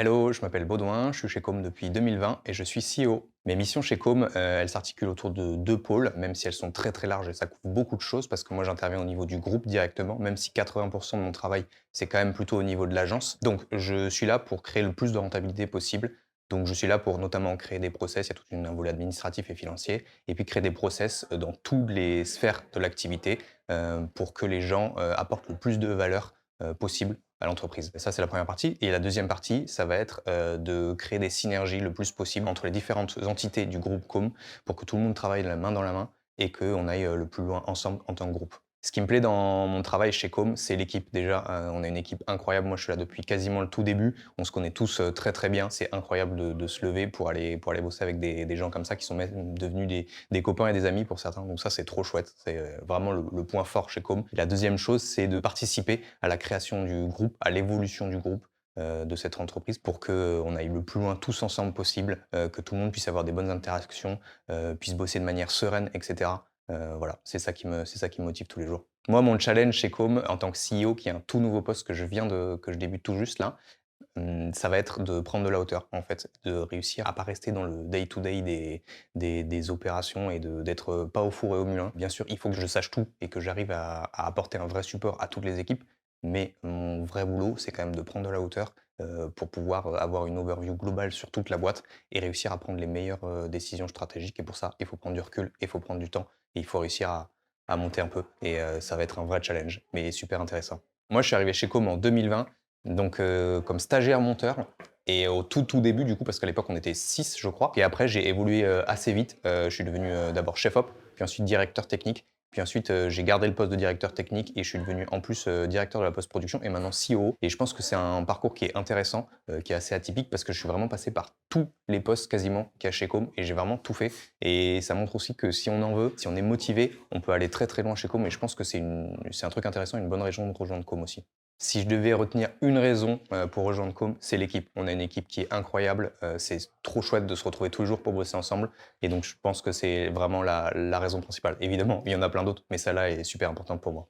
Hello, je m'appelle Baudouin, je suis chez Com depuis 2020 et je suis CEO. Mes missions chez Com, elles s'articulent autour de deux pôles, même si elles sont très très larges et ça couvre beaucoup de choses parce que moi j'interviens au niveau du groupe directement, même si 80% de mon travail c'est quand même plutôt au niveau de l'agence. Donc je suis là pour créer le plus de rentabilité possible. Donc je suis là pour notamment créer des process, il y a toute un volet administratif et financier, et puis créer des process dans toutes les sphères de l'activité pour que les gens apportent le plus de valeur possible à l'entreprise. Ça, c'est la première partie. Et la deuxième partie, ça va être de créer des synergies le plus possible entre les différentes entités du groupe Com pour que tout le monde travaille la main dans la main et qu'on aille le plus loin ensemble en tant que groupe. Ce qui me plaît dans mon travail chez Com, c'est l'équipe. Déjà, on a une équipe incroyable. Moi, je suis là depuis quasiment le tout début. On se connaît tous très très bien. C'est incroyable de se lever pour aller bosser avec des gens comme ça qui sont même devenus des copains et des amis pour certains. Donc ça, c'est trop chouette. C'est vraiment le point fort chez Com. La deuxième chose, c'est de participer à la création du groupe, à l'évolution du groupe de cette entreprise pour qu'on aille le plus loin tous ensemble possible, que tout le monde puisse avoir des bonnes interactions, puisse bosser de manière sereine, etc. Voilà, c'est ça qui me motive tous les jours. Moi, mon challenge chez Com, en tant que CEO, qui est un tout nouveau poste que je débute tout juste là, ça va être de prendre de la hauteur, en fait, de réussir à pas rester dans le day to day des opérations et d'être pas au four et au moulin. Bien sûr, il faut que je sache tout et que j'arrive à apporter un vrai support à toutes les équipes, mais mon vrai boulot, c'est quand même de prendre de la hauteur, pour pouvoir, avoir une overview globale sur toute la boîte et réussir à prendre les meilleures, décisions stratégiques et pour ça, il faut prendre du recul, il faut prendre du temps et il faut réussir à monter un peu et ça va être un vrai challenge, mais super intéressant. Moi, je suis arrivé chez Com en 2020, donc comme stagiaire monteur et au tout début du coup, parce qu'à l'époque on était 6 je crois et après j'ai évolué, assez vite. Je suis devenu, d'abord chef op, puis ensuite directeur technique, puis ensuite, j'ai gardé le poste de directeur technique et je suis devenu en plus, directeur de la post-production et maintenant CEO et je pense que c'est un parcours qui est intéressant, qui est assez atypique parce que je suis vraiment passé par tous les postes quasiment qu'il y a chez Com et j'ai vraiment tout fait et ça montre aussi que si on en veut, si on est motivé, on peut aller très, très loin chez Com et je pense que c'est un truc intéressant, une bonne raison de rejoindre Com aussi. Si je devais retenir une raison, pour rejoindre Com, c'est l'équipe. On a une équipe qui est incroyable, c'est trop chouette de se retrouver tous les jours pour bosser ensemble et donc je pense que c'est vraiment la raison principale. Évidemment, il y en a plein d'autres, mais celle-là est super importante pour moi.